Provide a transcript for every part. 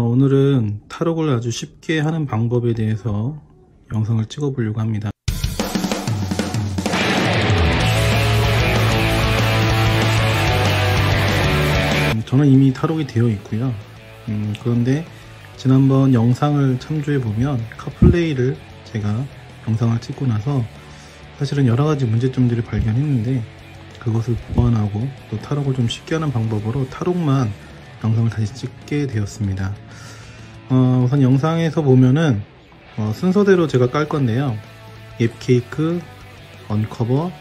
오늘은 탈옥을 아주 쉽게 하는 방법에 대해서 영상을 찍어 보려고 합니다. 저는 이미 탈옥이 되어 있고요. 그런데 지난번 영상을 참조해 보면 카플레이를 제가 영상을 찍고 나서 사실은 여러가지 문제점들을 발견했는데 그것을 보완하고 또 탈옥을 좀 쉽게 하는 방법으로 탈옥만 영상을 다시 찍게 되었습니다. 우선 영상에서 보면은 순서대로 제가 깔 건데요. 앱케이크, 언커버,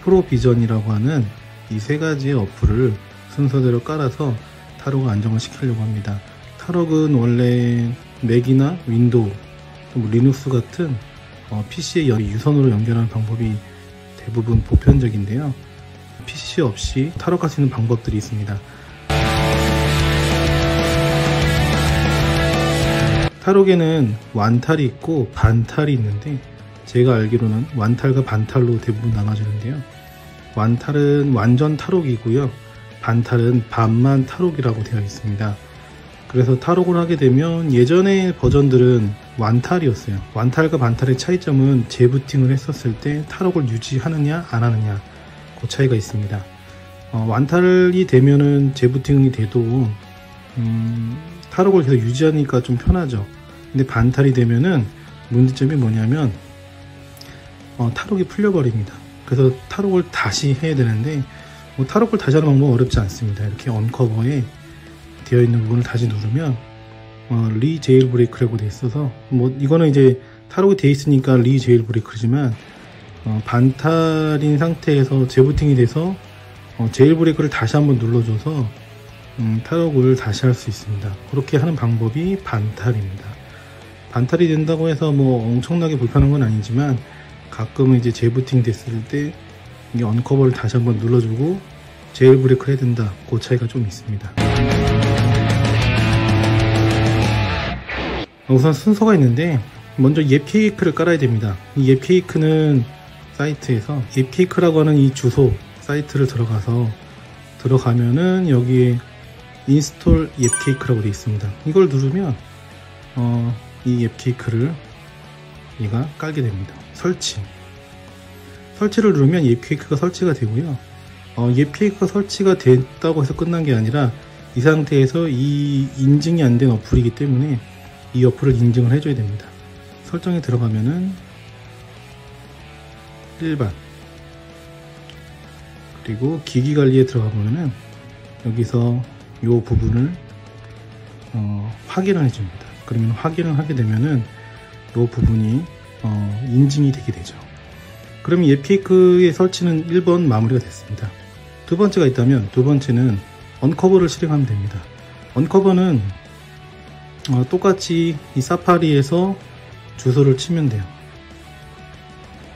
프로비전이라고 하는 이 세 가지의 어플을 순서대로 깔아서 탈옥을 안정을 시키려고 합니다. 탈옥은 원래 맥이나 윈도우, 리눅스 같은 PC에 유선으로 연결하는 방법이 대부분 보편적인데요. PC 없이 탈옥할 수 있는 방법들이 있습니다. 탈옥에는 완탈이 있고 반탈이 있는데 제가 알기로는 완탈과 반탈로 대부분 나눠지는데요. 완탈은 완전 탈옥이고요. 반탈은 반만 탈옥이라고 되어 있습니다. 그래서 탈옥을 하게 되면 예전의 버전들은 완탈이었어요. 완탈과 반탈의 차이점은 재부팅을 했었을 때 탈옥을 유지하느냐 안 하느냐 그 차이가 있습니다. 완탈이 되면은 재부팅이 돼도 탈옥을 계속 유지하니까 좀 편하죠. 근데 반탈이 되면은 문제점이 뭐냐면 탈옥이 풀려버립니다. 그래서 탈옥을 다시 해야 되는데 탈옥을 다시 하는 방법은 어렵지 않습니다. 이렇게 언커버에 되어 있는 부분을 다시 누르면 리 제일 브레이크라고 되어 있어서 이거는 이제 탈옥이 되어 있으니까 리 제일 브레이크지만 반탈인 상태에서 재부팅이 돼서 제일 브레이크를 다시 한번 눌러줘서 탈옥을 다시 할 수 있습니다. 그렇게 하는 방법이 반탈입니다. 반탈이 된다고 해서 엄청나게 불편한 건 아니지만 가끔은 이제 재부팅 됐을 때 이게 언커버를 다시 한번 눌러주고 제일 브레이크를 해야 된다. 그 차이가 좀 있습니다. 우선 순서가 있는데 먼저 앱케이크를 깔아야 됩니다. 이 앱케이크는 사이트에서 앱케이크라고 하는 이 주소 사이트를 들어가면은 여기에 인스톨 앱케이크라고 되어 있습니다. 이걸 누르면 이 앱케이크를 얘가 깔게 됩니다. 설치를 누르면 앱케이크가 설치가 되고요. 앱케이크가 설치가 됐다고 해서 끝난 게 아니라 이 상태에서 이 인증이 안 된 어플이기 때문에 이 어플을 인증을 해줘야 됩니다. 설정에 들어가면은 일반, 그리고 기기관리에 들어가 보면은 여기서 이 부분을 확인을 해줍니다. 그러면 확인을 하게 되면은 이 부분이 인증이 되게 되죠. 그러면 앱케이크의 설치는 1번 마무리가 됐습니다. 두 번째가 있다면 두 번째는 언커버를 실행하면 됩니다. 언커버는 똑같이 이 사파리에서 주소를 치면 돼요.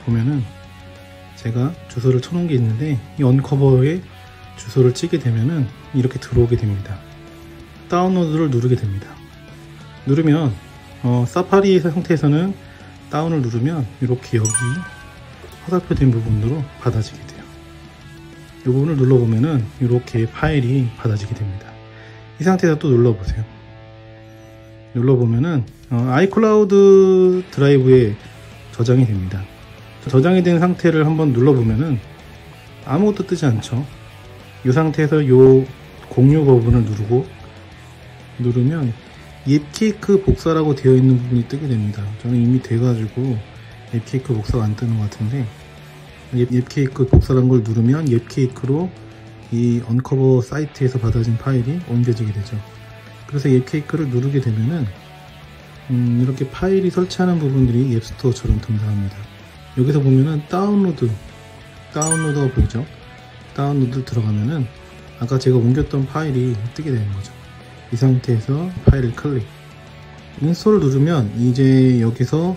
보면은 제가 주소를 쳐놓은 게 있는데 이 언커버에 주소를 치게 되면은 이렇게 들어오게 됩니다. 다운로드를 누르게 됩니다. 누르면 사파리 상태에서는 다운을 누르면 이렇게 여기 화살표된 부분으로 받아지게 돼요. 이 부분을 눌러보면은 이렇게 파일이 받아지게 됩니다. 이 상태에서 또 눌러보세요. 눌러보면은 아이클라우드 드라이브에 저장이 됩니다. 저장이 된 상태를 한번 눌러보면은 아무것도 뜨지 않죠. 이 상태에서 이 공유 버튼을 누르면 앱케이크 복사라고 되어 있는 부분이 뜨게 됩니다. 저는 이미 돼가지고 앱케이크 복사가 안 뜨는 것 같은데 앱케이크 복사라는 걸 누르면 앱케이크로 이 언커버 사이트에서 받아진 파일이 옮겨지게 되죠. 그래서 앱케이크를 누르게 되면은 이렇게 파일이 설치하는 부분들이 앱스토어처럼 등장합니다. 여기서 보면은 다운로드가 보이죠? 다운로드 들어가면은 아까 제가 옮겼던 파일이 뜨게 되는 거죠. 이 상태에서 파일을 클릭, 인스톨을 누르면 이제 여기서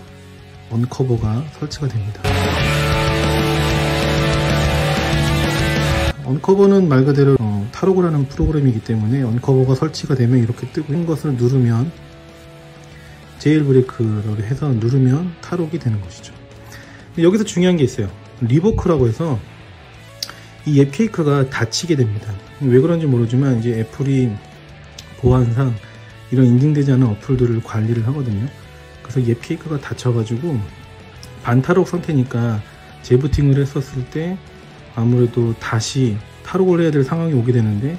언커버가 설치가 됩니다. 언커버는 말 그대로 탈옥을 하는 프로그램이기 때문에 언커버가 설치가 되면 이렇게 뜨고 있는 것을 누르면 제일 브레이크를 해서 누르면 탈옥이 되는 것이죠. 여기서 중요한 게 있어요. 리버크라고 해서 이 앱케이크가 닫히게 됩니다. 왜 그런지 모르지만 이제 애플이 보안상 이런 인증되지 않은 어플들을 관리를 하거든요. 그래서 옙 케이크가 닫혀가지고 반타록 상태니까 재부팅을 했었을 때 아무래도 다시 탈옥을 해야 될 상황이 오게 되는데,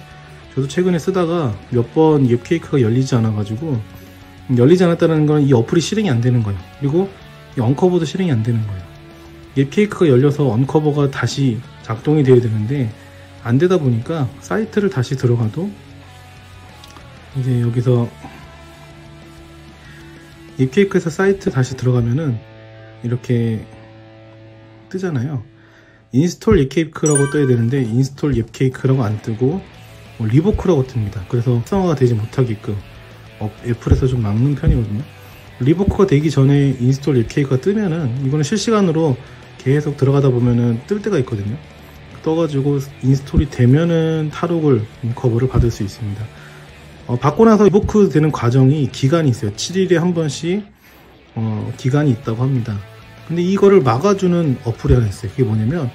저도 최근에 쓰다가 몇 번 옙 케이크가 열리지 않아가지고, 열리지 않았다는 건 이 어플이 실행이 안 되는 거예요. 그리고 이 언커버도 실행이 안 되는 거예요. 옙 케이크가 열려서 언커버가 다시 작동이 돼야 되는데 안 되다 보니까 사이트를 다시 들어가도 이제 여기서 옙 케이크에서 사이트 다시 들어가면은 이렇게 뜨잖아요. 인스톨 옙 케이크라고 떠야 되는데 인스톨 옙 케이크라고 안 뜨고 리보크라고 뜹니다. 그래서 활성화가 되지 못하게끔 애플에서 좀 막는 편이거든요. 리보크가 되기 전에 인스톨 옙 케이크가 뜨면은 이거는 실시간으로 계속 들어가다 보면은 뜰 때가 있거든요. 떠가지고 인스톨이 되면은 탈옥을 커버를 받을 수 있습니다. 받고 나서 리보크 되는 과정이 기간이 있어요. 7일에 한 번씩 기간이 있다고 합니다. 근데 이거를 막아주는 어플이 하나 있어요. 그게 뭐냐면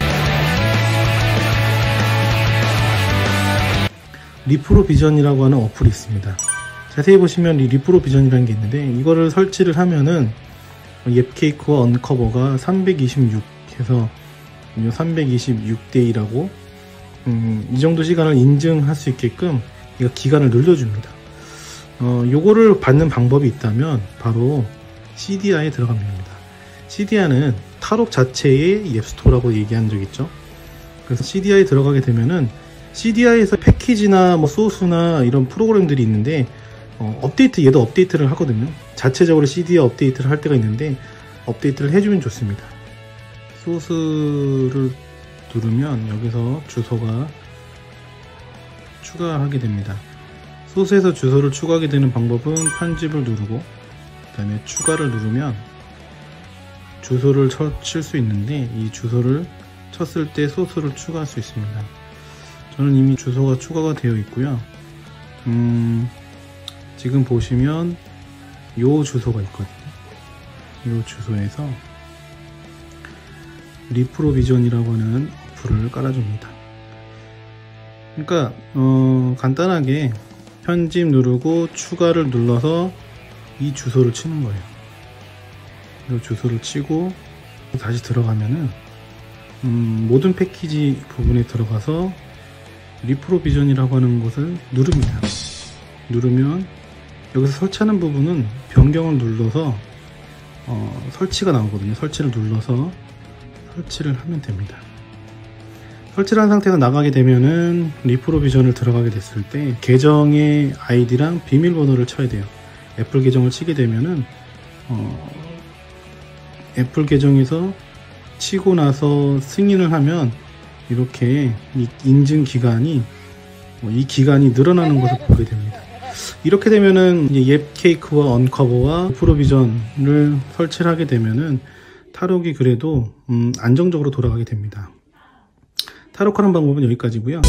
리프로비전이라고 하는 어플이 있습니다. 자세히 보시면 이 리프로비전이라는 게 있는데, 이거를 설치를 하면은 옙 케이크와 언커버가 326 해서 326대 2라고 이 정도 시간을 인증할 수 있게끔 이거 기간을 늘려줍니다. 요거를 받는 방법이 있다면 바로 CDI에 들어가면 됩니다. CDI는 탈옥 자체의 옙스토어라고 얘기한 적 있죠. 그래서 CDI에 들어가게 되면은 CDI에서 패키지나 뭐 소스나 이런 프로그램들이 있는데 얘도 업데이트를 하거든요. 자체적으로 CDI 업데이트를 할 때가 있는데 업데이트를 해주면 좋습니다. 소스를 누르면 여기서 주소가 추가하게 됩니다. 소스에서 주소를 추가하게 되는 방법은 편집을 누르고 그 다음에 추가를 누르면 주소를 칠 수 있는데, 이 주소를 쳤을 때 소스를 추가할 수 있습니다. 저는 이미 주소가 추가가 되어 있고요. 지금 보시면 요 주소가 있거든요. 요 주소에서 리프로비전이라고 하는 어플을 깔아줍니다. 그러니까 간단하게 편집 누르고 추가를 눌러서 이 주소를 치는 거예요. 이 주소를 치고 다시 들어가면은 모든 패키지 부분에 들어가서 리프로비전이라고 하는 것을 누릅니다. 누르면 여기서 설치하는 부분은 변경을 눌러서 설치가 나오거든요. 설치를 눌러서 설치를 하면 됩니다. 설치를 한 상태가 나가게 되면은 리프로비전을 들어가게 됐을 때 계정의 아이디랑 비밀번호를 쳐야 돼요. 애플 계정을 치게 되면은 애플 계정에서 치고 나서 승인을 하면 이렇게 이 인증 기간이 이 기간이 늘어나는 것을 보게 됩니다. 이렇게 되면은 이제 옙 케이크와 언커버와 리프로비전을 설치를 하게 되면은 탈옥이 그래도 안정적으로 돌아가게 됩니다. 탈옥하는 방법은 여기까지고요.